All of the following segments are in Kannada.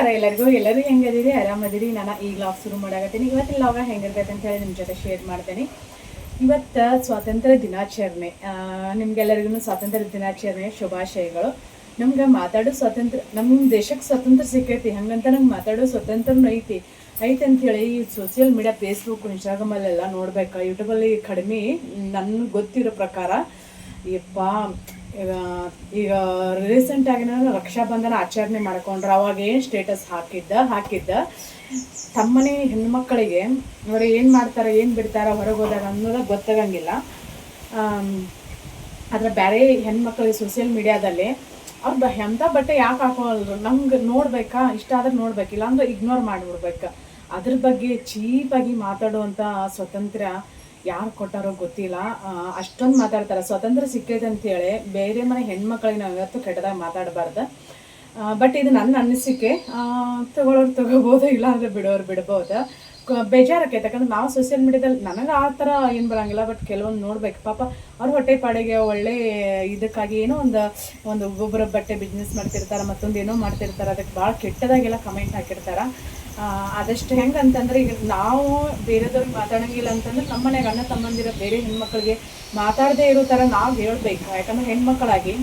ನಮಸ್ಕಾರ ಎಲ್ಲರೂ ಹೆಂಗದಿರಿ, ಆರಾಮದಿರಿ. ನಾನು ಈ ವ್ಲಾಗ್ ಶುರು ಮಾಡಾಕತ್ತೀನಿ. ಇವತ್ತಿನ ವ್ಲಾಗ್ ಹೆಂಗಿರ್ತೈತೆ ಅಂತ ಹೇಳಿ ನಿಮ್ಮ ಜೊತೆ ಶೇರ್ ಮಾಡ್ತೀನಿ. ಇವತ್ತು ಸ್ವಾತಂತ್ರ್ಯ ದಿನಾಚರಣೆ. ನಿಮ್ಗೆಲ್ಲರಿಗೂ ಸ್ವಾತಂತ್ರ್ಯ ದಿನಾಚರಣೆ ಶುಭಾಶಯಗಳು. ನಮ್ಗೆ ಮಾತಾಡೋ ಸ್ವಾತಂತ್ರ್ಯ, ನಮ್ಮ ದೇಶಕ್ಕೆ ಸ್ವಾತಂತ್ರ್ಯ ಸಿಕ್ಕೈತಿ, ಹಂಗಂತ ನಂಗೆ ಮಾತಾಡೋ ಸ್ವಾತಂತ್ರ್ಯನೂ ಐತಿ ಅಂಥೇಳಿ ಈ ಸೋಷಿಯಲ್ ಮೀಡಿಯಾ ಫೇಸ್ಬುಕ್ ಇನ್ಸ್ಟಾಗ್ರಾಮಲ್ಲೆಲ್ಲ ನೋಡ್ಬೇಕು. ಯೂಟ್ಯೂಬಲ್ಲಿ ಕಡಿಮೆ ನನ್ಗೆ ಗೊತ್ತಿರೋ ಪ್ರಕಾರ. ಯಪ್ಪ, ಈಗ ರೀಸೆಂಟ್ ಆಗಿ ನಾನು ರಕ್ಷಾಬಂಧನ ಆಚರಣೆ ಮಾಡ್ಕೊಂಡ್ರೆ ಅವಾಗ ಏನು ಸ್ಟೇಟಸ್ ಹಾಕಿದ್ದ ತಮ್ಮನೆ ಹೆಣ್ಮಕ್ಳಿಗೆ ಅವ್ರು ಏನು ಮಾಡ್ತಾರೆ, ಏನು ಬಿಡ್ತಾರೆ ಹೊರಗೆ ಹೋದಾಗ ಅನ್ನೋದು ಗೊತ್ತಾಗಂಗಿಲ್ಲ. ಆದರೆ ಬೇರೆ ಹೆಣ್ಮಕ್ಳಿಗೆ ಸೋಷಿಯಲ್ ಮೀಡಿಯಾದಲ್ಲಿ ಅವ್ರು ಎಂಥ ಬಟ್ಟೆ ಯಾಕೆ ಹಾಕೋಲ್ರು, ನಮ್ಗೆ ನೋಡ್ಬೇಕಾ, ಇಷ್ಟ ಆದ್ರೆ ನೋಡ್ಬೇಕಿಲ್ಲ ಅಂದ್ರೆ ಇಗ್ನೋರ್ ಮಾಡಿಬಿಡ್ಬೇಕು. ಅದ್ರ ಬಗ್ಗೆ ಚೀಪಾಗಿ ಮಾತಾಡುವಂಥ ಸ್ವಾತಂತ್ರ್ಯ ಯಾರು ಕೊಟ್ಟಾರೋ ಗೊತ್ತಿಲ್ಲ. ಅಷ್ಟೊಂದು ಮಾತಾಡ್ತಾರೆ. ಸ್ವಾತಂತ್ರ್ಯ ಸಿಕ್ಕೈತೆ ಅಂತೇಳಿ ಬೇರೆ ಮನೆ ಹೆಣ್ಮಕ್ಳಿಗೆ ನಾವು ಇವತ್ತು ಕೆಟ್ಟದಾಗ ಮಾತಾಡಬಾರ್ದು. ಬಟ್ ಇದು ನನ್ನ ಅನಿಸಿಕೆ. ತಗೊಳ್ಳೋರು ತಗೋಬೋದು, ಇಲ್ಲಾಂದರೆ ಬಿಡೋರು ಬಿಡ್ಬೋದು. ಬೇಜಾರಕ್ಕೈತೆ. ಯಾಕಂದ್ರೆ ನಾವು ಸೋಷಿಯಲ್ ಮೀಡಿಯಾದಲ್ಲಿ ನನಗೆ ಆ ಥರ ಏನು ಬರೋಂಗಿಲ್ಲ. ಬಟ್ ಕೆಲವೊಂದು ನೋಡ್ಬೇಕು, ಪಾಪ ಅವ್ರ ಹೊಟ್ಟೆ ಪಾಡಿಗೆ ಒಳ್ಳೆ ಇದಕ್ಕಾಗಿ ಏನೋ ಒಂದು ಒಬ್ಬೊಬ್ಬರ ಬಟ್ಟೆ ಬಿಸ್ನೆಸ್ ಮಾಡ್ತಿರ್ತಾರೆ, ಮತ್ತೊಂದು ಏನೋ ಮಾಡ್ತಿರ್ತಾರೆ. ಅದಕ್ಕೆ ಭಾಳ ಕೆಟ್ಟದಾಗೆಲ್ಲ ಕಮೆಂಟ್ ಹಾಕಿರ್ತಾರೆ. ಆದಷ್ಟು ಹೆಂಗಂತಂದ್ರೆ, ಈಗ ನಾವು ಬೇರೆದವ್ರಿಗೆ ಮಾತಾಡೋಂಗಿಲ್ಲ ಅಂತಂದ್ರೆ ನಮ್ಮ ಮನೆಗೆ ಅಣ್ಣ ತಮ್ಮಂದಿರ ಬೇರೆ ಹೆಣ್ಮಕ್ಳಿಗೆ ಮಾತಾಡದೇ ಇರೋ ಥರ ನಾವು ಹೇಳ್ಬೇಕು. ಯಾಕಂದ್ರೆ ಹೆಣ್ಮಕ್ಳಾಗಿ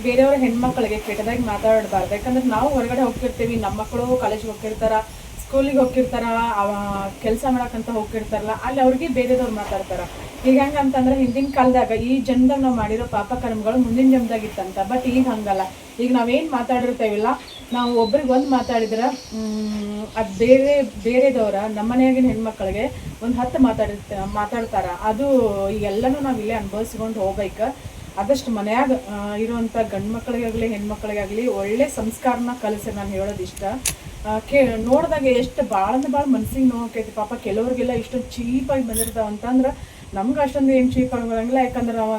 ಬೇರೆಯವ್ರ ಹೆಣ್ಮಕ್ಳಿಗೆ ಕೆಟ್ಟದಾಗಿ ಮಾತಾಡಬಾರ್ದು. ಯಾಕಂದ್ರೆ ನಾವು ಹೊರಗಡೆ ಹೋಗ್ತಿರ್ತೀವಿ, ನಮ್ಮ ಮಕ್ಕಳು ಕಾಲೇಜ್ಗೆ ಹೋಗ್ತಿರ್ತಾರ, ಸ್ಕೂಲಿಗೆ ಹೋಗ್ತಿರ್ತಾರ, ಕೆಲಸ ಮಾಡೋಕ್ಕಂತ ಹೋಗ್ತಿರ್ತಾರಲ್ಲ, ಅಲ್ಲಿ ಅವ್ರಿಗೆ ಬೇರೆದವ್ರು ಮಾತಾಡ್ತಾರೆ. ಈಗ ಹೆಂಗಂತಂದ್ರೆ ಹಿಂದಿನ ಕಾಲದಾಗ ಈ ಜನ್ಮದಾಗ ನಾವು ಮಾಡಿರೋ ಪಾಪ ಕರ್ಮಗಳು ಮುಂದಿನ ಜನ್ಮದಾಗಿತ್ತಂತ. ಬಟ್ ಈಗ ಹಂಗಲ್ಲ. ಈಗ ನಾವೇನು ಮಾತಾಡಿರ್ತೇವಿಲ್ಲ, ನಾವು ಒಬ್ರಿಗೆ ಒಂದು ಮಾತಾಡಿದ್ರೆ ಅದು ಬೇರೆದವರ ನಮ್ಮ ಮನೆಯಾಗಿನ ಹೆಣ್ಮಕ್ಳಿಗೆ ಒಂದು 10 ಮಾತಾಡ್ತಾರೆ. ಅದು ಎಲ್ಲನೂ ನಾವು ಇಲ್ಲೇ ಅನುಭವಿಸ್ಕೊಂಡು ಹೋಗ್ಬೇಕು. ಆದಷ್ಟು ಮನೆಯಾಗ ಇರುವಂಥ ಗಂಡು ಮಕ್ಕಳಿಗಾಗಲಿ ಹೆಣ್ಮಕ್ಳಿಗಾಗಲಿ ಒಳ್ಳೆ ಸಂಸ್ಕಾರನ ಕಲಿಸಿ ನಾನು ಹೇಳೋದು ಇಷ್ಟ. ನೋಡಿದಾಗ ಎಷ್ಟು ಭಾಳ ಮನ್ಸಿಗೆ ನೋವಾಕೈತಿ. ಪಾಪ ಕೆಲವ್ರಿಗೆಲ್ಲ ಇಷ್ಟೊಂದು ಚೀಪಾಗಿ ಬಂದಿರ್ತಾವೆ ಅಂತಂದ್ರೆ ನಮ್ಗೆ ಅಷ್ಟೊಂದು ಏನು ಚೀಪಾಗಿ ಬರೋಂಗಿಲ್ಲ. ಯಾಕಂದ್ರೆ ನಾವು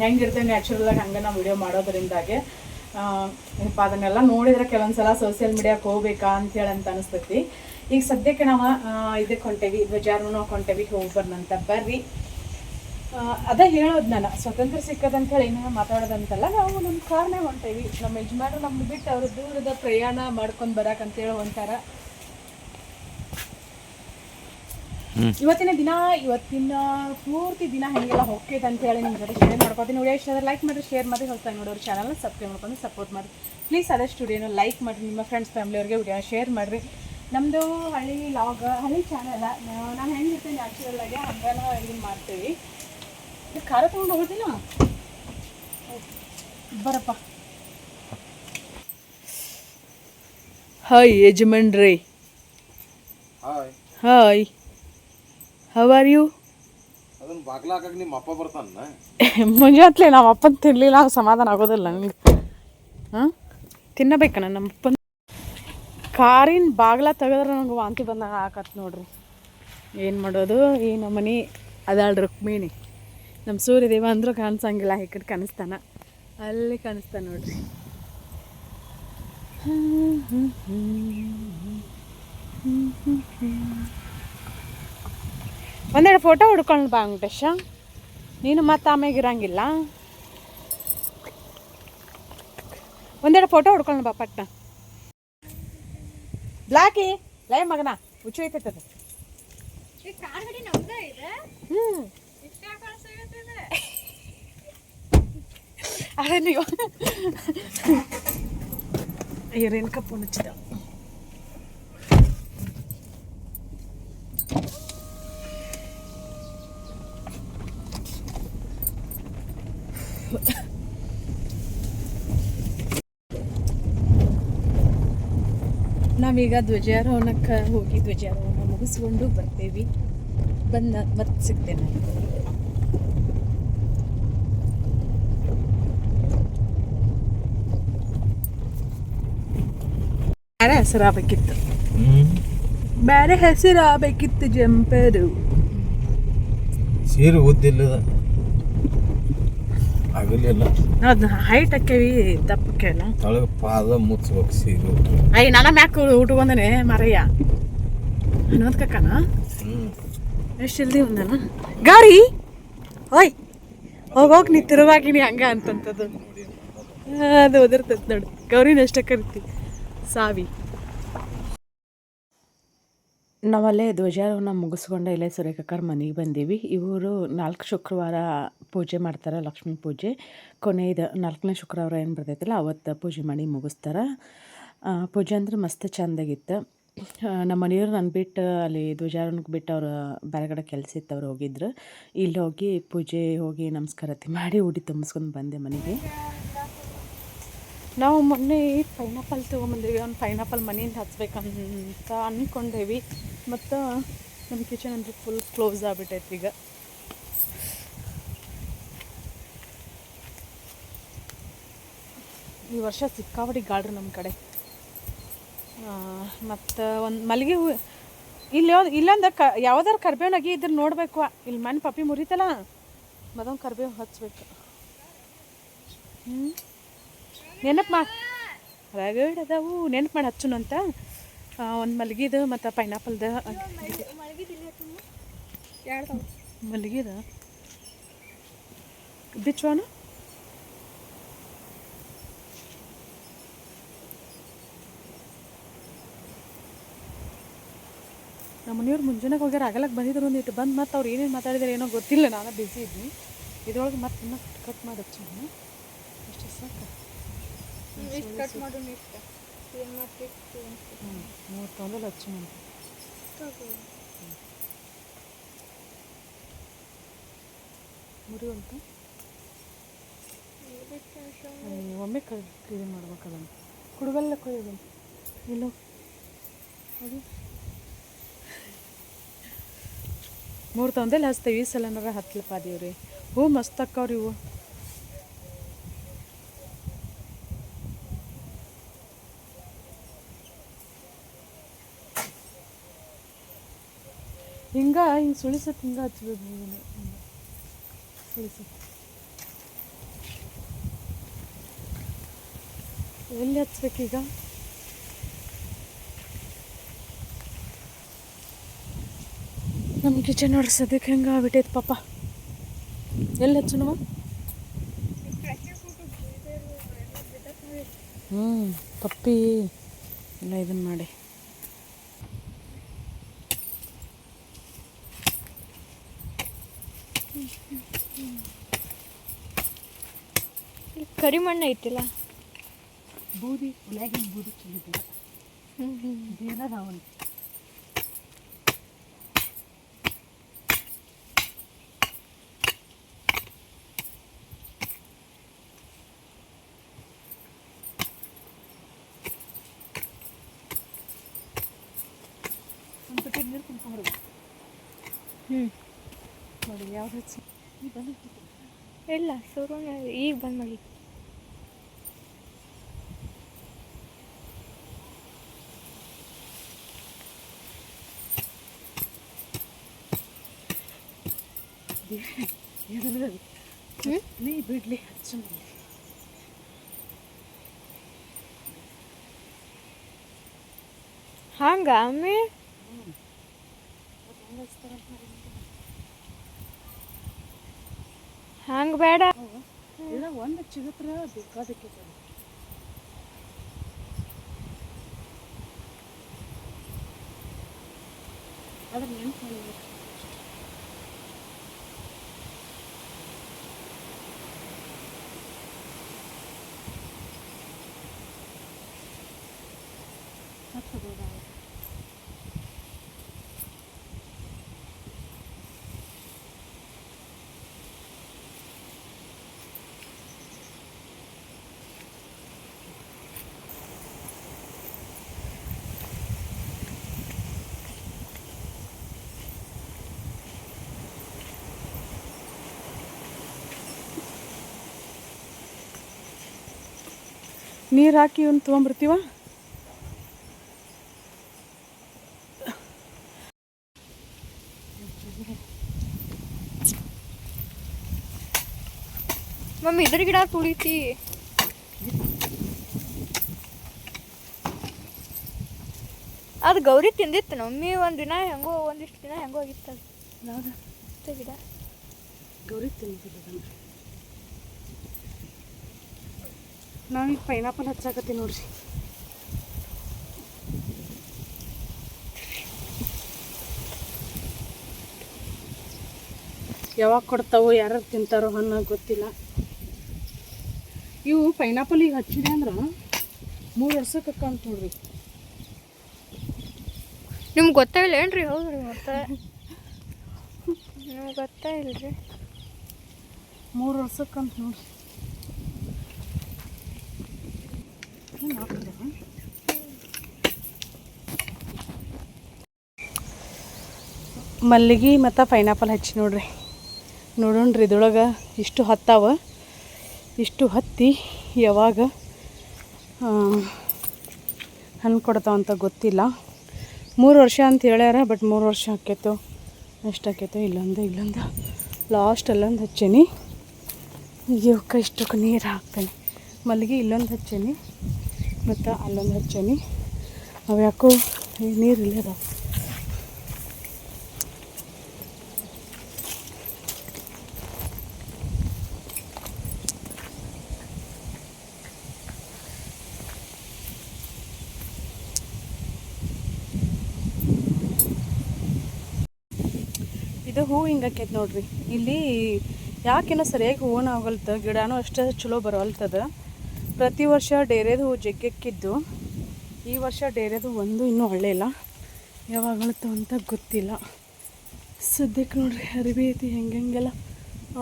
ಹೆಂಗಿರ್ತೇವೆ ನ್ಯಾಚುರಲಾಗಿ ಹಂಗೆ ನಾವು ವಿಡಿಯೋ ಮಾಡೋದ್ರಿಂದಾಗೆ ಅದನ್ನೆಲ್ಲ ನೋಡಿದ್ರೆ ಕೆಲವೊಂದು ಸಲ ಸೋಷಿಯಲ್ ಮೀಡಿಯಾಕ್ಕೆ ಹೋಗ್ಬೇಕಾ ಅಂತೇಳಿ ಅಂತ ಅನಿಸ್ತೈತಿ. ಈಗ ಸದ್ಯಕ್ಕೆ ನಾವು ಇದಕ್ಕೆ ಹೊಂಟೇವಿ, ಧ್ವಜಾರೋಹಣ ಹೊಂಟೇವಿ, ಹೋಗಿ ಬರ್ನಂತ ಬರ್ರಿ. ಅದೇ ಹೇಳೋದು ನಾನು, ಸ್ವಾತಂತ್ರ್ಯ ಸಿಕ್ಕದಂತ ಹೇಳಿ ಏನೋ ಮಾತಾಡೋದಂತಲ್ಲ. ನಾವು ನಮ್ಮ ಕಾರ್ನೇ ಹೊಂಟೇವಿ. ನಮ್ಮ ಯಜಮಾನರು ನಮ್ಗೆ ಬಿಟ್ಟು ಅವರು ದೂರದ ಪ್ರಯಾಣ ಮಾಡ್ಕೊಂಡು ಬರೋಕಂತೇಳಿ ಹೊಂಟಾರ. ಇವತ್ತಿನ ಪೂರ್ತಿ ದಿನ ಹೆಂಗೆಲ್ಲ ಹೋಗ್ತೈತೆ ಅಂತೇಳಿ ನಿಮ್ಮ ಜೊತೆ ಶೇರ್ ಮಾಡ್ಕೊತೀನಿ. ವಿಡಿಯೋ ಇಷ್ಟ ಆದರೆ ಲೈಕ್ ಮಾಡಿರಿ, ಶೇರ್ ಮಾಡಿ, ಹೊಸದಾಗಿ ನೋಡೋರು ಚಾನಲ್ನ ಸಬ್ಸ್ಕ್ರೈಬ್ ಮಾಡ್ಕೊಂಡು ಸಪೋರ್ಟ್ ಮಾಡಿ ಪ್ಲೀಸ್. ಆದಷ್ಟು ವಿಡಿಯೋನ ಲೈಕ್ ಮಾಡಿರಿ, ನಿಮ್ಮ ಫ್ರೆಂಡ್ಸ್ ಫ್ಯಾಮಿಲಿಯವ್ರಿಗೆ ವಿಡಿಯೋನ ಶೇರ್ ಮಾಡಿರಿ. ನಮ್ಮದು ಹಳ್ಳಿ ಚಾನಲ್. ನಾನು ಹೆಂಗಿರ್ತೇನೆ ನ್ಯಾಚುರಲ್ಲಾಗಿ ಹಂಗಾನ ಇದನ್ನು ಮಾಡ್ತೀವಿ. ಖಾರ ತೊಗೊಂಡು ಹೋಗ್ತೀನ ಬರಪ್ಪ. ಹಾಯ್ ಯಜಮಾನ್ರೇ. Hi, how are you? ಮುಂಜಾತ್ಲೆ ನಮ್ಮ ಅಪ್ಪನ ತಿನ್ನಲಿಲ್ಲ ಸಮಾಧಾನ ಆಗೋದಿಲ್ಲ ನನಗೆ. ತಿನ್ನಬೇಕಣ್ಣ ನಮ್ಮ ಅಪ್ಪನ. ಕಾರಿನ ಬಾಗ್ಲ ತೆಗೆದ್ರೆ ನನಗೆ ವಾಂತಿ ಬಂದಾಗ ಹಾಕತ್ ನೋಡ್ರಿ. ಏನು ಮಾಡೋದು? ಈ ನಮ್ಮ ಮನೆ ಅದಾಳ ರುಕ್ಮಿಣಿ. ನಮ್ಮ ಸೂರ್ಯದೇವ ಅಂದರೂ ಕಾಣಿಸಂಗಿಲ್ಲ, ಈ ಕಡೆ ಕಾಣಿಸ್ತಾನ, ಅಲ್ಲಿ ಕಾಣಿಸ್ತಾನೆ ನೋಡ್ರಿ. ಒಂದೆರಡು ಫೋಟೋ ಹುಡ್ಕೊಂಡು ಬಾ ವೆಂಕಟೇಶ, ನೀನು ಮತ್ತೆ ಆಮೇಲೆ ಇರಂಗಿಲ್ಲ. ಒಂದೆರಡು ಫೋಟೋ ಹುಡ್ಕೊಂಡು ಬಾ ಪಟ್ನ. ಬ್ಲಾಕಿ ಲೈ ಮಗನ ಹುಚ್ಚು ಐತೈತದ. ಅದೇ ನೀವು ಏನ್ ಕಪ್ಪು ಮುಚ್ಚಿದ. ನಾವೀಗ ಧ್ವಜಾರೋಹಣಕ್ಕೆ ಹೋಗಿ ಧ್ವಜಾರೋಹಣ ಮುಗಿಸ್ಕೊಂಡು ಬರ್ತೇವೆ. ಬಂದ ಮತ್ತೆ ಸಿಗ್ತೇನೆ. ಬೇರೆ ಹೆಸರಾಗಬೇಕಿತ್ತು ಜಂಪರು. ಸೀರೆ ಓದಿಲ್ಲ ಆಗಲಿಲ್ಲ, ಅದು ಹೈಟ್ ಹಾಕೇವಿ, ದಪ್ಪಕ್ಕೆ ಅಲ್ಲ, ತಳಗ ಪಾದ ಮುಚ್ಚಬೇಕು ಸೀರೆ. ಅಯ್ಯ ನನ್ನ ಮ್ಯಾಕ್ ಉಟ್ಕೊಂಡನೆ ಮರಯ್ಯ ಅನ್ನೋದ್ ಕಕ್ಕನ. ಎಷ್ಟು ಜಲ್ದಿ ಒಂದನ ಗಾರಿ ಓಯ್ ಹೋಗೋಗಿ ನೀ ತಿರುವಾಗಿನಿ ಹಂಗ ಅಂತಂತದ್ದು ಅದು ಓದಿರ್ತೈತೆ ನೋಡಿ. ಗೌರಿನ ಎಷ್ಟ ಕರಿತಿ ಸಾವಿ. ನಾವಲ್ಲೇ ಧ್ವಜಾರೋಹಣ ಮುಗಿಸ್ಕೊಂಡು ಇಲ್ಲೇ ಸುರೇಖಕ್ಕರ ಮನೆಗೆ ಬಂದೀವಿ. ಇವರು 4 ಶುಕ್ರವಾರ ಪೂಜೆ ಮಾಡ್ತಾರೆ, ಲಕ್ಷ್ಮೀ ಪೂಜೆ. ಕೊನೆಯದು 4ನೇ ಶುಕ್ರವಾರ ಏನು ಬರ್ತೈತಲ್ಲ ಅವತ್ತು ಪೂಜೆ ಮಾಡಿ ಮುಗಿಸ್ತಾರೆ. ಪೂಜೆ ಅಂದ್ರೆ ಮಸ್ತ್ ಚೆಂದಾಗಿತ್ತು. ನಮ್ಮ ಮನೆಯವ್ರು ನನ್ನ ಬಿಟ್ಟು ಅಲ್ಲಿ ಧ್ವಜಾರೋಹಣಕ್ಕೆ ಬಿಟ್ಟು ಅವ್ರು ಬೇರೆ ಕಡೆ ಕೆಲಸ ಇತ್ತು, ಅವ್ರು ಹೋಗಿದ್ರು. ಇಲ್ಲಿ ಹೋಗಿ ಪೂಜೆ ಹೋಗಿ ನಮಸ್ಕಾರತಿ ಮಾಡಿ ಉಡಿ ತುಂಬಿಸ್ಕೊಂಡು ಬಂದೆ ಮನೆಗೆ. ನಾವು ಮೊನ್ನೆ ಪೈನಾಪಲ್ ತೊಗೊಂಬಂದಿವಿ. ಒಂದು ಪೈನಾಪಲ್ ಮನೆಯಿಂದ ಹಚ್ಬೇಕಂತ ಅಂದ್ಕೊಂಡೇವಿ. ಮತ್ತು ನಮ್ಮ ಕಿಚನ್ ಅಂದರೆ ಫುಲ್ ಕ್ಲೋಸ್ ಆಗಿಬಿಟ್ಟೈತಿ ಈಗ. ಈ ವರ್ಷ ಸಿಕ್ಕಾಪಟ್ಟಿ ಗಾಡ್ರಿ ನಮ್ಮ ಕಡೆ. ಮತ್ತು ಒಂದು ಮಲ್ಲಿಗೆ ಹೂವು ಇಲ್ಲೊಂದು ಯಾವ್ದಾರು ಕರ್ಬೇವಿನಾಗಿ ಇದ್ರ ನೋಡಬೇಕು. ಇಲ್ಲಿ ಮನೆ ಪಪ್ಪಿ ಮುರಿತಲ್ಲ, ಮದೊಂದು ಕರ್ಬೇವು ಹಚ್ಬೇಕು. ನೆನಪು ಮಾಡಿ ರಗಡ್ ಅದಾವು, ನೆನಪು ಮಾಡಿ ಹಚ್ಚುನು ಅಂತ. ಒಂದು ಮಲ್ಗಿದು ಮತ್ತು ಪೈನಾಪಲ್ದು ಮಲ್ಗಿದ ಬಿಚ್ಚೋಣ. ನಮ್ಮ ಮನೆಯವ್ರು ಮುಂಜಾನೆ ಹೋಗ್ಯಾರ, ಆಗಲಕ್ಕೆ ಬಂದಿದ್ರು. ಒಂದಿಟ್ಟು ಬಂದು ಮತ್ತು ಅವ್ರು ಏನೇನು ಮಾತಾಡಿದಾರೆ ಏನೋ ಗೊತ್ತಿಲ್ಲ, ನಾನು ಬ್ಯುಸಿ ಇದ್ನಿ. ಇದ್ರೊಳಗೆ ಮತ್ತೆ ಇನ್ನೂ ಕಟ್ ಮಾಡಿ ಹಚ್ಚೋಣ. ಅಷ್ಟೇ ಸಾಕು. ಕಟ್ ಮಾಡು ನೆಕ್ಸ್ಟ್ 3 ತೊಂದಲ್ಲಿ ಹಚ್ಚೋಣ. ಮುರಿವಂತ ಒಮ್ಮೆ ಕ್ಲೀನ್ ಮಾಡ್ಬೇಕು ಅದನ್ನು. ಕುಡುಗಲ್ಲ ಕೊಯ್ಯೋದು ಇಲ್ಲೋ ಅದು 3 ತೊಂದಲ್ಲಿ ಹಚ್ತೇವೆ. ಈ ಸಲನಾರ ಹತ್ತಲಪ್ಪ ದೇವ್ರಿ. ಹೂ ಮಸ್ತ್ ಅಕ್ಕವ್ರಿ ಇವು. ಹಿಂಗೆ ಸುಳಿಸತ್ತೆ, ಹಿಂಗೆ ಹಚ್ಬೇಕು. ಸುಳಿಸತ್ತೆ ಎಲ್ಲಿ ಹಚ್ಬೇಕೀಗ? ನಮ್ಮ ಕಿಚನ್ ನೋಡ್ರಿ ಸದ್ಯಕ್ಕೆ ಹೆಂಗೆ ಆಗ್ಬಿಟ್ಟೈತೆ ಪಾಪ. ಎಲ್ಲಿ ಹಚ್ಚು ನಮ್ಮ ಪಪ್ಪಿ ಎಲ್ಲ ಇದನ್ನು ಮಾಡಿ. ಕರಿಮಣ್ಣ ಐತಿಲ್ಲ, ಬೂದಿ ಉಲಾಗಿನ ಬೂದಿ ಚೆಲ್ಲಿದ್ದಿಲ್ಲ ಅವನು. ಒಂದು ಪಟ್ಟಿ ನೀರು ಕುಂತ್ಕೊಂಡ್ಬರ್ಬೇಕು. ನೋಡಿ ಯಾವ್ದು ಹಚ್ಚಿ ಇಲ್ಲ ಶುರು ಈಗ ಬಂದ್ ಮಾಡಿ. ನೀ ಬಿಡ್ಲಿ ಹಚ್ಚು. ಹಂಗ ಅಮ್ಮಿ ಹಂಗೆ ಬೇಡ. ಇಲ್ಲ ಒಂದು ಚಿಗತ್ರ ಬೇಕಾದಕ್ಕೆ ಅದ್ರ ನೆನಪು ನೀರು ಹಾಕಿ ಇವ್ನು ತೊಗೊಂಬರ್ತೀವ. ಮಮ್ಮಿ ಇದ್ರ ಗಿಡ ತುಳಿತಿ. ಅದು ಗೌರಿ ತಿಂದಿತ್ತು ಮಮ್ಮಿ ಒಂದಿನ, ಹೆಂಗೋ ಒಂದಿಷ್ಟು ದಿನ ಹೆಂಗೋ ಆಗಿತ್ತು ಅದು. ಯಾವ್ದು ಗಿಡ? ಗೌರಿ ತಿಂದಿಲ್ಲ. ನಾವೀಗ ಪೈನಾಪಲ್ ಹಚ್ಚಾಕತ್ತೀವಿ ನೋಡ್ರಿ. ಯಾವಾಗ ಕೊಡ್ತಾವೋ ಯಾರು ತಿಂತಾರೋ ಅನ್ನೋ ಗೊತ್ತಿಲ್ಲ. ಇವು ಪೈನಾಪಲ್ ಈಗ ಹಚ್ಚಿದೆ ಅಂದ್ರೆ 3 ವರ್ಷಕ್ಕೆ ಅಕ್ಕಂತ ನೋಡ್ರಿ. ನಿಮ್ಗೆ ಗೊತ್ತಾಗಿಲ್ಲ ಏನ್ರಿ? ಹೌದು ರೀ, ಮತ್ತೆ ನಿಮ್ಗೆ ಗೊತ್ತಾಗಿಲ್ಲ ರೀ. 3 ವರ್ಷಕ್ಕಂತ ನೋಡ್ರಿ. ಮಲ್ಲಿಗೆ ಮತ್ತು ಪೈನಾಪಲ್ ಹಚ್ಚಿ ನೋಡ್ರಿ. ನೋಡೋಣ್ರಿ ಇದ್ರೊಳಗೆ ಇಷ್ಟು ಹತ್ತಾವ. ಇಷ್ಟು ಹತ್ತಿ ಯಾವಾಗ ಹಣ್ಣು ಕೊಡ್ತಾವಂತ ಗೊತ್ತಿಲ್ಲ. 3 ವರ್ಷ ಅಂತ ಹೇಳ್ಯಾರ. ಬಟ್ 3 ವರ್ಷ ಆಕೈತೋ ಎಷ್ಟು ಆಕೈತೋ ಇಲ್ಲೊಂದು ಲಾಸ್ಟ್ ಅಲ್ಲೊಂದು ಹಚ್ಚೀನಿ. ಇವಕ್ಕೆ ಇಷ್ಟಕ್ಕೆ ನೀರು ಹಾಕ್ತೇನೆ. ಮಲ್ಲಿಗೆ ಇಲ್ಲೊಂದು ಹಚ್ಚೀನಿ ಮತ್ತು ಅಲ್ಲೊಂದು ಹಚ್ಚೀನಿ. ಅವು ಯಾಕೋ ನೀರು ಇಲ್ಲೇ ಅದಾವೆ. ಇದು ಹೂವು ಹಿಂಗಾಕೈತೆ ನೋಡ್ರಿ. ಇಲ್ಲಿ ಯಾಕೇನೋ ಸರಿಯಾಗಿ ಹೂವನ ಆಗಲ್ತ, ಗಿಡನೂ ಅಷ್ಟೇ ಚಲೋ ಬರವಲ್ತದ. ಪ್ರತಿ ವರ್ಷ ಡೇರೆದು ಹೂವು ಜಗ್ಗೆಕ್ಕಿದ್ದು, ಈ ವರ್ಷ ಡೇರೆದು ಒಂದು ಇನ್ನೂ ಒಳ್ಳೆ ಇಲ್ಲ. ಯಾವಾಗ ಅಳ್ತಾವ ಅಂತ ಗೊತ್ತಿಲ್ಲ. ಸದ್ಯಕ್ಕೆ ನೋಡ್ರಿ ಅರಿವಿ ಐತಿ ಹೆಂಗೆಲ್ಲ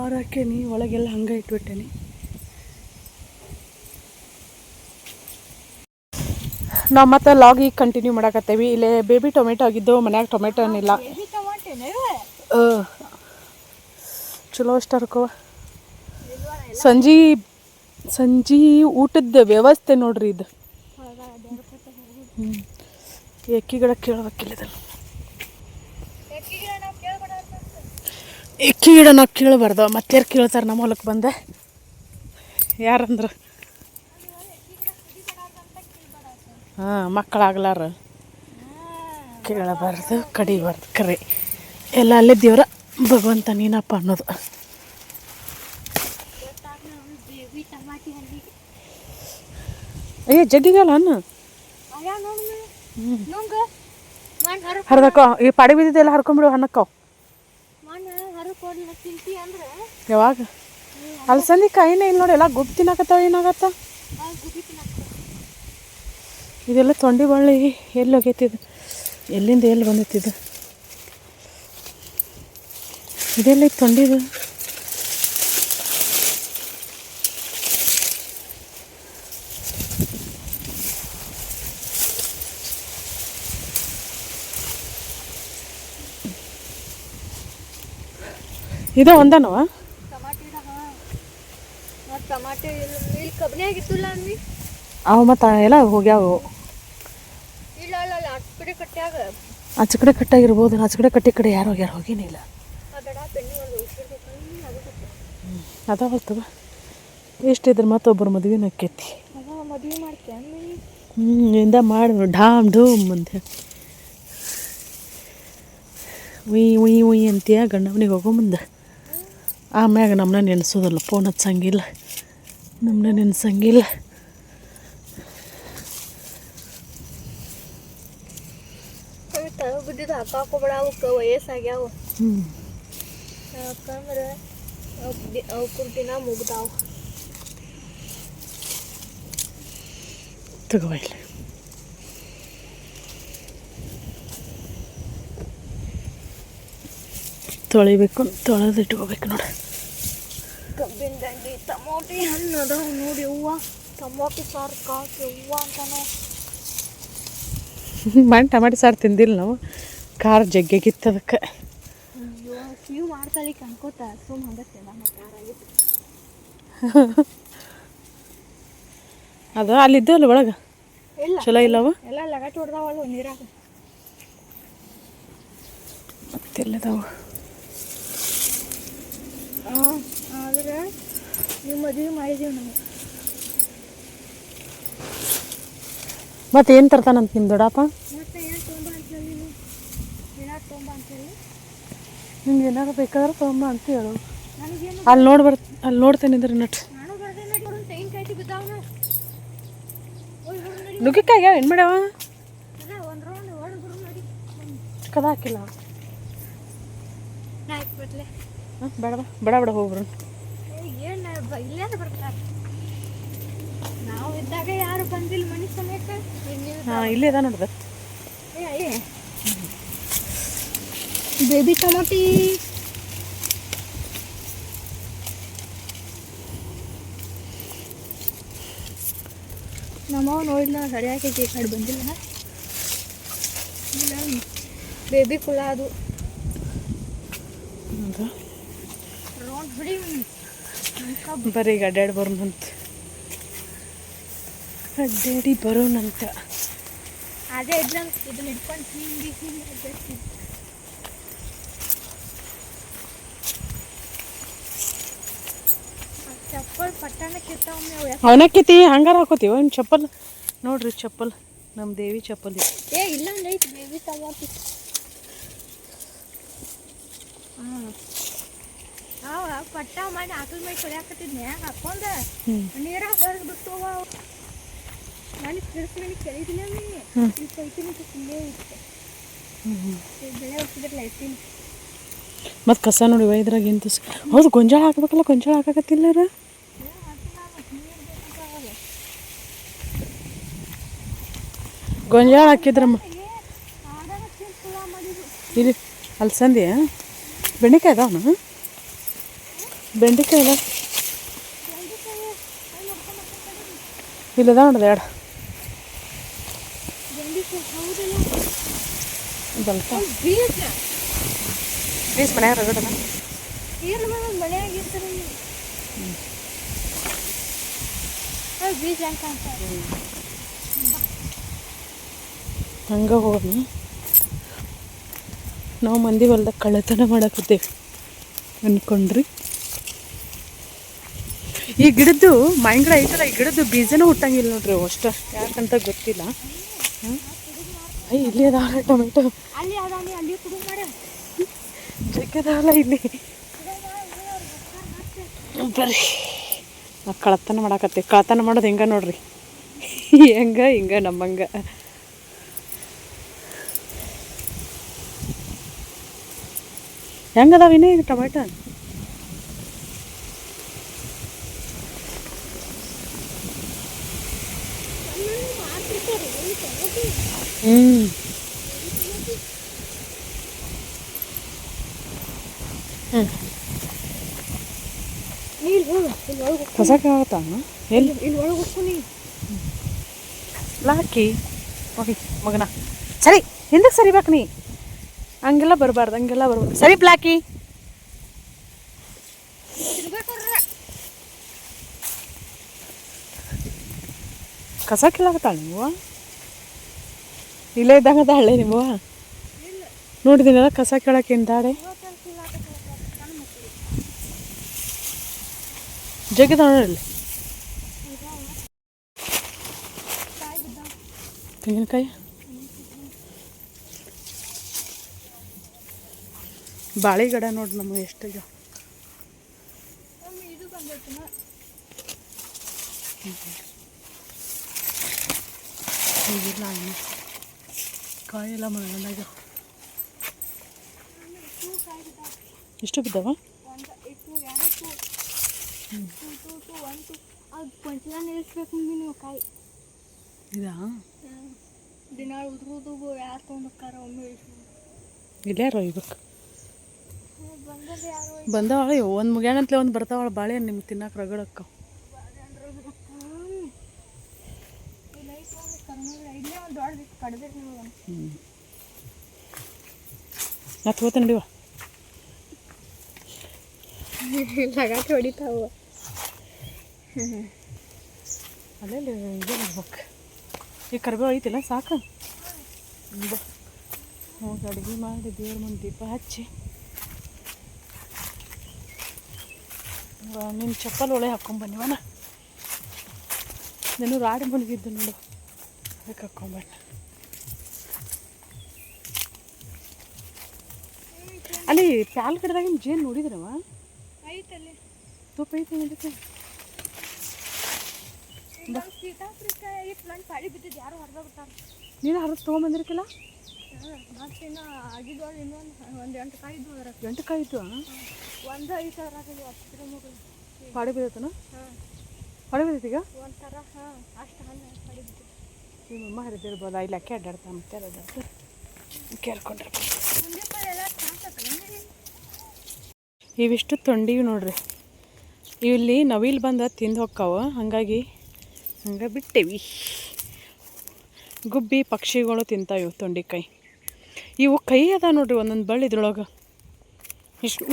ಆರಾಕೇನಿ, ಒಳಗೆಲ್ಲ ಹಂಗೆ ಇಟ್ಬಿಟ್ಟೇನಿ. ನಾವು ಮತ್ತೆ ಲಾಗ್ ಈಗ ಕಂಟಿನ್ಯೂ ಮಾಡಕತ್ತೇವಿ. ಇಲ್ಲೇ ಬೇಬಿ ಟೊಮೆಟೊ ಆಗಿದ್ದು, ಮನ್ಯಾಗ ಟೊಮೆಟೊ ಏನಿಲ್ಲ. ಚಲೋ ಅಷ್ಟು ಹರ್ಕೋ. ಸಂಜೆ ಊಟದ ವ್ಯವಸ್ಥೆ ನೋಡ್ರಿ ಇದು. ಎಕ್ಕಿ ಗಿಡ ಕೇಳ್ಬೇಕಿಲ್ಲ. ಎಕ್ಕಿ ಗಿಡ ನಾವು ಕೇಳಬಾರ್ದು. ಮತ್ತೆ ಯಾರು ಕೇಳ್ತಾರೆ ನಮ್ಮ ಹೊಲಕ್ಕೆ ಬಂದ? ಯಾರಂದ್ರೆ ಮಕ್ಕಳಾಗ್ಲಾರ ಕೇಳಬಾರ್ದು, ಕಡಿಬಾರ್ದು. ಕರೆ ಎಲ್ಲ ಅಲ್ಲೇ ದೇವ್ರ ಭಗವಂತ ನೀನಪ್ಪ ಅನ್ನೋದು. ಅಯ್ಯ ಜಗ್ಗಿಗಲ್ಲ ಅನ್ನ ಹರಿದಕ್ಕೋ. ಈ ಪಾಡಿ ಬಿದ್ದಿದ್ದೆಲ್ಲ ಹರ್ಕೊಂಬಿಡು ಹಣ್ಣಕ್ಕವು. ಯಾವಾಗ ಅಲ್ಸಂದಿ ಕಾಯಿನೇ ಇಲ್ಲ ನೋಡಿ, ಎಲ್ಲ ಗುಬ್ ತಿನ್ನಕತ್ತಾವ. ಏನಾಗತ್ತ ಇದೆಲ್ಲ ತೊಂಡಿ ಬಳ್ಳಿ ಎಲ್ಲಿ ಹೋಗೈತಿದು? ಎಲ್ಲಿಂದ ಎಲ್ಲಿ ಬಂದೈತಿದು? ಇದೆಲ್ಲ ತೊಂಡಿದು. ಇದು ಒಂದನವ ಟಮಾಟೆ ಇಲ್ಲಿ ಕಬ್ಬಿನೇ ಆಗಿತ್ತಲ್ಲ ಅನ್ವಿ. ಅವು ಮತ್ತು ಎಲ್ಲ ಹೋಗ್ಯಾವು. ಇಲ್ಲ ಅಲ್ಲ ಅಲ್ಲ ಆಚೆ ಕಡೆ ಕಟ್ಟ್ಯಾಗ, ಆಚೆ ಕಡೆ ಕಟ್ಟಾಗಿರ್ಬೋದು. ಆಚೆ ಕಡೆ ಕಟ್ಟಿ ಕಡೆ ಯಾರು ಹೋಗ್ಯಾರ, ಹೋಗೇನಿಲ್ಲ. ಅದಾವಲ್ತವ ಎಷ್ಟಿದ್ರೆ ಮತ್ತೊಬ್ಬರು ಮದುವೆ ನಕ್ಕೈತಿ. ಮದುವೆ ಮಾಡ್ತೇನೆ ಇಂದ ಮಾಡಿ ಢಾಮ್ ಢೂಮ್ ಅಂತ ಉಯ್ ಅಂತೀಯ ಗಂಡವನಿಗೆ ಹೋಗೋ ಮುಂದೆ. ಆಮ್ಯಾಗ ನಮ್ಮನ್ನ ನೆನೆಸೋದಲ್ಲ, ಫೋನ್ ಹಚ್ಚಂಗಿಲ್ಲ, ನಮ್ಮನ್ನ ನೆನೆಸಂಗಿಲ್ಲ. ಬಿದ್ದಿದ್ದು ಹಾಕಾಕೋಬೇಡ, ಅವಕ್ಕೆ ವಯಸ್ಸಾಗ್ಯಾವ. ಯಾಕಂದ್ರೆ ಅವ್ರ ದಿನ ಮುಗ್ದಾವ. ತಗೋ ಇಲ್ಲಿ ತೊಳಿಬೇಕು, ತೊಳೆದು ಇಟ್ಕೋಬೇಕು ನೋಡಿ. ಕಬ್ಬಿನ ದಂಡಿ ಟಮಾಟಿ ಹಣ್ಣು ಅದಾವ ನೋಡಿ. ಹೂವು ಟಮಾಟಿ ಸಾರು ಕಾಕಿ ಹೂವು ಅಂತಾನೆ. ಮಣ್ಣು ಟಮಾಟಿ ಸಾರು ತಿಂದಿಲ್ಲ ನಾವು, ಖಾರ ಜಗ್ಗೆಗಿತ್ತು ಅದಕ್ಕೆ. ಅಯ್ಯೋ ಸಿಹಿ ಮಾಡ್ತಾಳೆ ಅನ್ಕೋತ ಸುಮ್ಮ ಹಂಗತ್ತೆ ನಮ್ಮ ಖಾರ ಆಗಿತ್ತು. ಅದು ಅಲ್ಲಿದ್ದು ಅಲ್ಲಿ ಒಳಗೆ ಇಲ್ಲ ಚಲೋ ಇಲ್ಲವ, ಎಲ್ಲ ಲಗಾಟ್ ಹೊಡೆದಾವಲ್ಲ ನೀರಾಗ. ಮತ್ತೆಲ್ಲದಾವ. ಆದ್ರೆ ನೀವು ಮದುವೆ ಮಾಡಿದೀವಿ ನಾವು. ಮತ್ತೆ ಏನು ತರ್ತಾನಂತ ನಿಮ್ಮ ದೊಡ್ಡಪ್ಪ? ಮತ್ತೆ ಏನು ತೊಗೊಂಬ ಅಂತೇಳಿ ನೀನು ಏನಾರು ತೊಗೊಂಬ ಅಂತೇಳಿ. ನಿಮ್ಗೆ ಏನಾರು ಬೇಕಾದ್ರೆ ತೊಗೊಂಬ ಅಂತ ಹೇಳು. ನನಗೇನು ಅಲ್ಲಿ ನೋಡ್ತೇನೆ ಇದ್ರೆ ನಟ್ ನಾನು ಬರ್ದೆ ನಡಿ. ಅವ್ರನ್ನ ತೆಂಗಿನಕಾಯಿ ಬಿದ್ದಾವನ ನುಗ್ಗಿಕಾಯಿ ಏನು ಮಾಡ್ಯಾವ? ಅದ ಒಂದು ರೌಂಡ್ ಒಳಗೆ ನಡಿ. ಕದ ಹಾಕಿಲ್ಲ. ಆಯ್ತು ಬಟ್ಲೆ ಬೇಡ ಬಡ ಬಡ ಹೋಗ್ರು. ಏನು ಇಲ್ಲೇ ಬರ್ತಾರೆ. ನಾವು ಇದ್ದಾಗ ಯಾರು ಬಂದಿಲ್ಲ ಮನೆ ಸಮೇತ. ಹಾಂ ಇಲ್ಲೇ ಅದ ನೋಡ್ದ. ಬೇಬಿ ಟೊಮೊಟಿ ನಮ್ಮವ ನೋಡಿಲ್ಲ ಸರಿಯಾಗಿ ಕಡೆ ಬಂದಿಲ್ಲ. ಬೇಬಿ ಕುಳ ಅದು ರೌಂಡ್ ಬಿಡಿ ಬರ್ರಿ ಈಗ ಅಡ್ಡಾಡಿ ಬರೋಣಂತ. ಅಡ್ಡಾಡಿ ಬರೋಣಂತ. ಅದೇ ಎಕ್ಸಾಮ್ ಇದನ್ನ ಇಟ್ಕೊಂಡು ಹಿಂಗೆ ಚಪ್ಪಲ್ ಪಟ್ಟಣ ಕಿತ್ತಾವಮ್ಮೆ ಅವನಕ್ಕಿತಿ ಹಂಗಾರ ಹಾಕೋತೀವ ಇನ್ನು ಚಪ್ಪಲ್ ನೋಡ್ರಿ. ಚಪ್ಪಲ್ ನಮ್ಮ ದೇವಿ ಚಪ್ಪಲ್ ಏ ಇಲ್ಲ ಐತಿ ಬೇಬಿ ಟೊಮೊಟಿ. ಅವ ಪಟ್ಟ ಮಾಡಿ ಆಕಳ ಮೈ ಕೊಡ್ಯಾಕತ್ತಿದ್ನೆ ಹಾಕೊಂಡ ನೀರಾಗ ಹೊರಗೆ ಬಿಟ್ಟು ನಾನು ತಿರ್ಸ್ಮನಿ ಕೇಳಿದಿಲ್ಲ ಈ ಕೈತಿನ ಸುಮ್ಮನೆ ಇತ್ತು ಬೆಳೆ ಹೊತ್ತಿದ್ರಲ್ಲ ಐತಿನಿ. ಮತ್ತು ಕಸ ನೋಡಿ ಇದ್ರಾಗ ಏನು ತುಸ. ಹೌದು ಗೊಂಜಾಳ ಹಾಕ್ಬೇಕಲ್ಲ, ಗೊಂಜಾಳ ಹಾಕಕತ್ತಿಲ್ಲ. ಗೊಂಜಾಳ ಹಾಕಿದ್ರಮ್ಮ ಇಲ್ಲಿ ಅಲ್ಸಂದಿ ಬೆಂಡೆಕಾಯಿ ಅದಾವನ? ಬೆಂಡೆಕಾಯಿ ಇಲ್ಲ ಇಲ್ಲದ ನೋಡ್ದೆ ಎರಡು ಬಲ್ಕ ಪ್ಲೀಸ್ ಮನ್ಯಾಗ ರಗಡದ ಹಂಗೆ ಹೋಗೋಣ. ನಾವು ಮಂದಿ ಹೊಲ್ದಾಗ ಕಳ್ಳತನ ಮಾಡಕತ್ತೇವೆ ಅಂದ್ಕೊಂಡ್ರಿ. ಈ ಗಿಡದ್ದು ಮಾಯಿಂಗಡ ಐತಲ್ಲ, ಈ ಗಿಡದ್ದು ಬೀಜನೂ ಹುಟ್ಟಂಗಿಲ್ಲ ನೋಡ್ರಿ ಅಷ್ಟು, ಯಾಕಂತ ಗೊತ್ತಿಲ್ಲ. ಇಲ್ಲಿ ಅದಾವಲ್ಲ ಟೊಮೆಟೊ ಜಗ್ಗದಾವಲ್ಲ ಇಲ್ಲಿ. ಬರ್ರಿ ನಾವು ಕಳ್ಳತನ ಮಾಡಾಕತ್ತೀವಿ. ಕಳ್ಳತನ ಮಾಡೋದು ಹೆಂಗೆ ನೋಡ್ರಿ, ಹಿಂಗೆ ನಮ್ಮಂಗೆ. ಹೆಂಗದಾವಿನೇ ಈಗ ಟೊಮೆಟೊ? ಹೊಸ ಕೇಳತ್ತ ಎಲ್ಲಿ ಇಲ್ಲಿ ಒಳಗೆ ಹೋಗ್ತೀನಿ ಹಾಕಿ ಹೋಗಿ ಮಗನ. ಸರಿ ಹಿಂದಕ್ಕೆ ಸರಿಬೇಕು ನೀ, ಹಂಗೆಲ್ಲ ಬರಬಾರ್ದು, ಹಂಗೆಲ್ಲ ಬರ್ಬಾರ್ದು. ಸರಿ ಪ್ಲಾಕಿ. ಕಸ ಕೀಳಾಕತ್ತಾಳ ನೀವು? ಇಲ್ಲೇ ಇದ್ದಂಗೆ ಹಳ್ಳೆ ನೀವು ನೋಡಿದ್ದೀನಲ್ಲ ಕಸ ಕೀಳಕ್ಕೆ ದಾಡೆ ಜಗ್ಗಿದ ನೋಡಲ್ಲಿ. ತೆಂಗಿನಕಾಯಿ ಬಾಳೆ ಗಿಡ ನೋಡಿ ನಮ್ಮ ಎಷ್ಟು ಈಗ. ಇಲ್ಲ ಕಾಯಿ ಎಲ್ಲ ಮಣ್ಣಾಗ ಎಷ್ಟು ಬಿದ್ದಾವ? ಕಾಯಿ ಇದಾ ದಿನ ಉದ್ರುದು ಯಾರು ತೊಗೊಂಡ್ಕಾರ ಒಮ್ಮೆ ಇಲ್ಲೇ ರೊಯ್ಬೇಕು. ಬಂದವ ಒಂದು ಮುಗ್ಯಾನಂತಲೇ ಒಂದು ಬರ್ತಾವಳ ಬಾಳೆ ನಿಮ್ಗೆ ತಿನ್ನಕ್ಕೆ ರಗಡಕ್ಕ. ನಾ ತಗೋತೇನೆ ನಡಿವ. ಲಗಾಟಿ ಹೊಡಿತಾವ ಅಲ್ಲೇ ಇದು ಮಾಡ್ಬೇಕು. ಈಗ ಕರಿಬೇವು ಐತಿಲ್ಲ ಸಾಕು. ಹೋಗಿ ಅಡುಗೆ ಮಾಡಿ ದೇವ್ರ ಮುಂದೆ ದೀಪ ಹಚ್ಚಿ ನಿನ್ನ ಚಪ್ಪಲ್ ಒಳ್ಳೆ ಹಾಕ್ಕೊಂಬನ್ನಿವನ. ನಾನು ರಾಡಿ ಮುಳುಗಿದ್ದು ನೋಡು, ಅದಕ್ಕೆ ಹಾಕ್ಕೊಂಬಣ್ಣ. ಅಲ್ಲಿ ಪ್ಯಾಲ್ ಗಿಡದಾಗಿನ ಜೇನು ನೋಡಿದ್ರವ? ಐತಲ್ಲಿ ತುಪ್ಪ ಐತಿ ಅದಕ್ಕೆ. ಸೀತಾಫ್ರಿಕಾಯಿ ಪ್ಲಾಂಟ್ ಪಾಡಿ ಬಿದ್ದಿದ್ದು ಯಾರು ಹೊರಗೆ ಬಿಟ್ಟಾರ. ನೀನು ಹರಿದು ತೊಗೊಂಬಂದಿರ್ಕಿಲ್ಲ? ಮತ್ತಿನ್ನು ಆಗಿದ್ದವ್ರು ಇನ್ನೊಂದು 8 ಕಾಯಿ ಇದ್ವು ಅದ್ರಾಗ 8 ಕಾಯಿ ಇತ್ತು ಒಂದು 5,000 ಆಗಿದ್ವು 10 ಮಗಳು ಪಾಡಿ ಬಿದ್ದತನ ಹಾಂ ಪಾಡಿ ಬಿದ್ದೈತಿ ಈಗ ಒಂಥರ ಹಾಂ ಅಷ್ಟು ಹಣ್ಣು ಪಡಿಬಿಟ್ಟು ನಿಮ್ಮಮ್ಮ ಹರಿದಿರ್ಬೋದು ಇಲ್ಲಿ ಅಕ್ಕಿ ಅಡ್ಡಾಡ್ತಾ ಮತ್ತೆ ಅಡ್ಡಾಡ್ತಾರೆ ಕೇಳ್ಕೊಂಡಿರ್ಬೋದು. ಮುಂದೆ ಪಲ್ಲೆ ಎಲ್ಲ ಕಾಣ್ತದೆ. ಇವಿಷ್ಟು ತೊಂಡಿವಿ ನೋಡ್ರಿ, ಇಲ್ಲಿ ನವಿಲ್ ಬಂದು ತಿಂದು ಹೊಕ್ಕಾವ, ಹಂಗೆ ಬಿಟ್ಟೇವಿ. ಗುಬ್ಬಿ ಪಕ್ಷಿಗಳು ತಿಂತಾವೆ ಇವು ತೊಂಡಿಕಾಯಿ. ಇವು ಕೈ ಅದ ನೋಡ್ರಿ ಒಂದೊಂದು ಬಳ್ಳಿ ಇದ್ರೊಳಗೆ ಇಷ್ಟು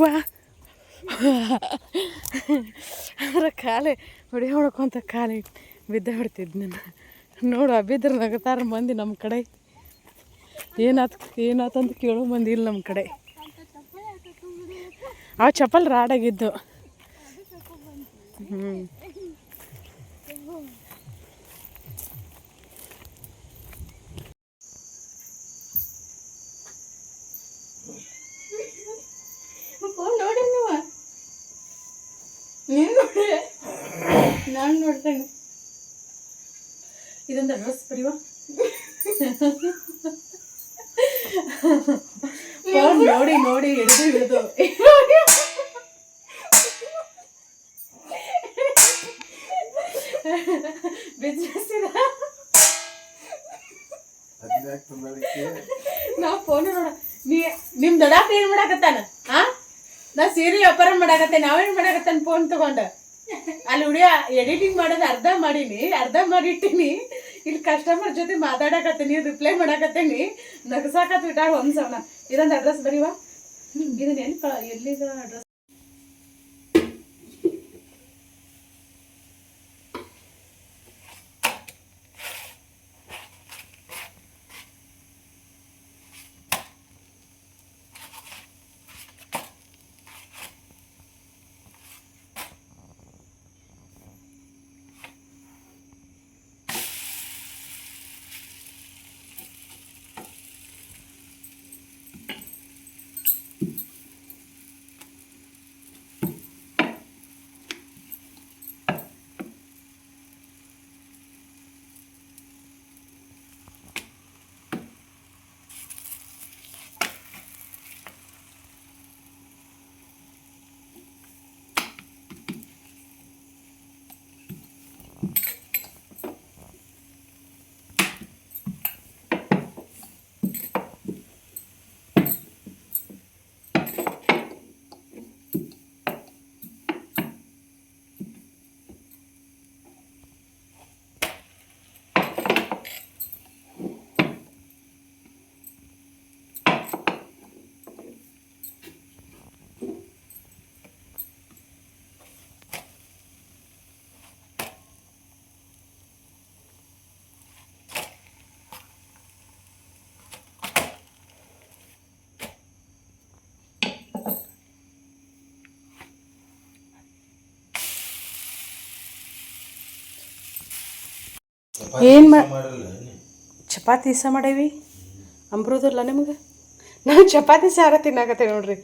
ಅಂದ್ರೆ ಕಾಲೇ ಹೊಡ್ಕೊಂತ ಕಾಲಿ ಬಿದ್ದ ಬಿಡ್ತಿದ್ ನಾನು ನೋಡು. ಬಿದ್ದರೆ ನಗತಾರ ಮಂದಿ ನಮ್ಮ ಕಡೆ. ಏನಾತಂತ ಕೇಳೋ ಮಂದಿ ಇಲ್ಲ ನಮ್ಮ ಕಡೆ. ಆ ಚಪ್ಪಲ್ ರಾಡಾಗಿದ್ದು. ಫೋನ್ ನೋಡಿ ನೀನು ನೋಡಿ, ನಾನು ನೋಡ್ತೇನೆ. ಇದೊಂದು ಅಡ್ರೆಸ್ ಬರೀವಾ ಫೋನ್ ನೋಡಿ ನೋಡಿ ಹಿಡಿದು ಬಿಸ್ನೆಸ್ ಇದೆ. ನಾ ಫೋನ್ ನೋಡ ನಿಮ್ ದೊಡ್ಡಪ್ಪ ಏನ್ ಮಾಡಾಕತ್ತಾನ? ನಾ ಸೀರೆ ವ್ಯಾಪಾರ ಮಾಡಾಕತ್ತೆ, ನಾವೇನ್ ಮಾಡಾಕತ್ತಾನ ಫೋನ್ ತಗೊಂಡ ಅಲ್ಲಿ ಹುಡಿಯೋ ಎಡಿಟಿಂಗ್ ಮಾಡೋದು ಅರ್ಧ ಮಾಡಿಟ್ಟಿನಿ. ಇಲ್ಲಿ ಕಸ್ಟಮರ್ ಜೊತೆ ಮಾತಾಡಕತ್ತೀನಿ, ರಿಪ್ಲೈ ಮಾಡಾಕತ್ತೀನಿ, ನಗಸಾಕತ್ ಬಿಟ್ಟಾಗ ಒಂದ್ಸವನ. ಇದೊಂದು ಅಡ್ರೆಸ್ ಬರೀವಾ, ಇದನ್ನ ಎಲ್ಲಿದ ಅಡ್ರೆಸ್? ಏನು ಚಪಾತಿ ಸ ಮಾಡೇವಿ ಅಂಬ್ರೂದಿಲ್ಲ ನಿಮ್ಗೆ? ನಾವು ಚಪಾತಿ ಸಾರ ತಿನ್ನಾಕತ್ತೆ ನೋಡ್ರಿ.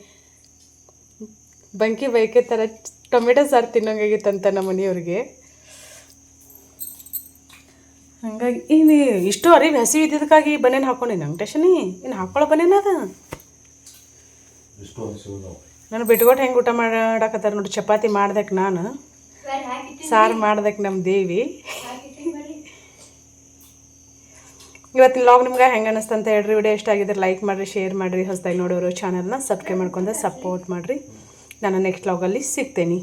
ಬಂಕಿ ಬೈಕೆ ಥರ ಟೊಮೆಟೊ ಸಾರು ತಿನ್ನೋಂಗಾಗಿತ್ತಂತ ನಮ್ಮ ಮನೆಯವ್ರಿಗೆ. ಹಂಗಾಗಿ ಇನ್ನು ಇಷ್ಟು ಅರಿವು ಹಸಿ ಇದ್ದಿದ್ದಕ್ಕಾಗಿ ಬನೇನು ಹಾಕೊಂಡಿ ನಂಗೆ ಟೆಷನಿ ಇನ್ನು ಹಾಕ್ಕೊಳ್ಳೋ ಬನೇನ ಅದ. ನಾನು ಬಿಟ್ಕೊಟ್ಟು ಹೆಂಗೆ ಊಟ ಮಾಡಾಕತ್ತಾರ ನೋಡಿ. ಚಪಾತಿ ಮಾಡ್ದಕ್ಕೆ ನಾನು, ಸಾರು ಮಾಡ್ದಕ್ಕೆ ನಮ್ಮ ದೇವಿ. ಇವತ್ತಿನ ಲಾಗ್ ನಿಮ್ಗೆ ಹೆಂಗೆ ಅನ್ನಿಸ್ತಂತ ಹೇಳ್ರಿ. ವಿಡಿಯೋ ಇಷ್ಟ ಆಗಿದ್ರೆ ಲೈಕ್ ಮಾಡಿರಿ, ಶೇರ್ ಮಾಡಿರಿ. ಹೊಸದಾಗಿ ನೋಡೋರು ಚಾನಲ್ನ ಸಬ್ಸ್ಕ್ರೈಬ್ ಮಾಡ್ಕೊಂಡು ಸಪೋರ್ಟ್ ಮಾಡಿರಿ. ನಾನು ನೆಕ್ಸ್ಟ್ ಲಾಗಲ್ಲಿ ಸಿಗ್ತೇನೆ.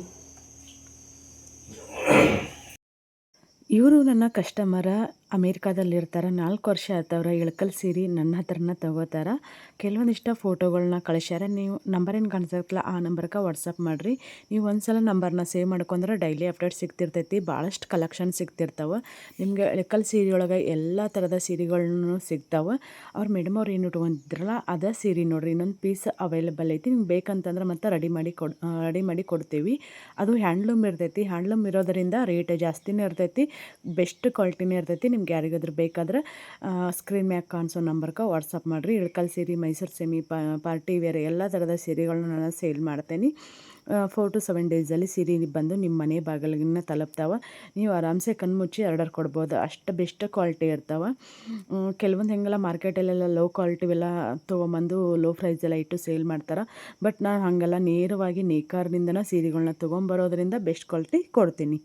ಇವರು ನನ್ನ ಕಸ್ಟಮರ, ಅಮೇರಿಕಾದಲ್ಲಿರ್ತಾರೆ. 4 ವರ್ಷ ಆತವ್ರ. ಇಳಕಲ್ ಸೀರೆ ನನ್ನ ಹತ್ರನ ತಗೋತಾರ. ಕೆಲವೊಂದಿಷ್ಟ ಫೋಟೋಗಳನ್ನ ಕಳಿಸ್ಯಾರ. ನೀವು ನಂಬರ್ ಏನು ಕಾಣಿಸ್ತಲ್ಲ ಆ ನಂಬರ್ಗೆ ವಾಟ್ಸಪ್ ಮಾಡಿರಿ. ನೀವು ಒಂದ್ಸಲ ನಂಬರ್ನ ಸೇವ್ ಮಾಡ್ಕೊಂಡ್ರೆ ಡೈಲಿ ಅಪ್ಡೇಟ್ ಸಿಗ್ತಿರ್ತೈತಿ. ಭಾಳಷ್ಟು ಕಲೆಕ್ಷನ್ ಸಿಗ್ತಿರ್ತಾವೆ ನಿಮಗೆ. ಇಳಕಲ್ ಸೀರೆ ಎಲ್ಲ ಥರದ ಸೀರೆಗಳನ್ನೂ ಸಿಗ್ತಾವೆ. ಅವ್ರು ಮೇಡಮ್ ಅವ್ರು ಏನು ಇಟ್ಕೊಂಡಿದ್ರಲ್ಲ ಅದೇ ಸೀರೆ ನೋಡಿರಿ. ಇನ್ನೊಂದು ಪೀಸ್ ಅವೈಲೇಬಲ್ ಐತಿ. ನಿಮ್ಗೆ ಬೇಕಂತಂದ್ರೆ ಮತ್ತೆ ರೆಡಿ ಮಾಡಿ ಕೊಡ್ತೀವಿ. ಅದು ಹ್ಯಾಂಡ್ಲೂಮ್ ಇರ್ತೈತಿ. ಹ್ಯಾಂಡ್ಲೂಮ್ ಇರೋದರಿಂದ ರೇಟ್ ಜಾಸ್ತಿನೇ ಇರ್ತೈತಿ, ಬೆಸ್ಟ್ ಕ್ವಾಲಿಟಿನೇ ಇರ್ತೈತಿ. ನಿಮ್ಗೆ ನಿಮ್ಗೆ ಯಾರಿಗಾದ್ರೂ ಬೇಕಾದ್ರೆ ಸ್ಕ್ರೀನ್ ಮ್ಯಾಗ ಕಾಣಿಸೋ ನಂಬರ್ಗೆ ವಾಟ್ಸಪ್ ಮಾಡಿರಿ. ಇಳಕಲ್ ಸೀರೆ, ಮೈಸೂರು ಸೆಮಿ, ಪಾರ್ಟಿ ವೇರ್ ಎಲ್ಲ ಥರದ ಸೀರೆಗಳನ್ನ ನಾನು ಸೇಲ್ ಮಾಡ್ತೀನಿ. 4 to 7 ಡೇಸಲ್ಲಿ ಸೀರೆ ಬಂದು ನಿಮ್ಮ ಮನೆ ಬಾಗಿಲಿನ ತಲುಪ್ತಾವೆ. ನೀವು ಆರಾಮ್ಸೆ ಕಣ್ಮುಚ್ಚಿ ಆರ್ಡರ್ ಕೊಡ್ಬೋದು, ಅಷ್ಟು ಬೆಸ್ಟ್ ಕ್ವಾಲಿಟಿ ಇರ್ತಾವೆ. ಕೆಲವೊಂದು ಹೆಂಗೆಲ್ಲ ಮಾರ್ಕೆಟಲ್ಲೆಲ್ಲ ಲೋ ಕ್ವಾಲಿಟಿವೆಲ್ಲ ತೊಗೊಂಬಂದು ಲೋ ಪ್ರೈಸೆಲ್ಲ ಇಟ್ಟು ಸೇಲ್ ಮಾಡ್ತಾರೆ. ಬಟ್ ನಾನು ಹಾಗೆಲ್ಲ ನೇರವಾಗಿ ನೇಕಾರರಿಂದನೇ ಸೀರೆಗಳನ್ನ ತೊಗೊಂಬರೋದ್ರಿಂದ ಬೆಸ್ಟ್ ಕ್ವಾಲಿಟಿ ಕೊಡ್ತೀನಿ.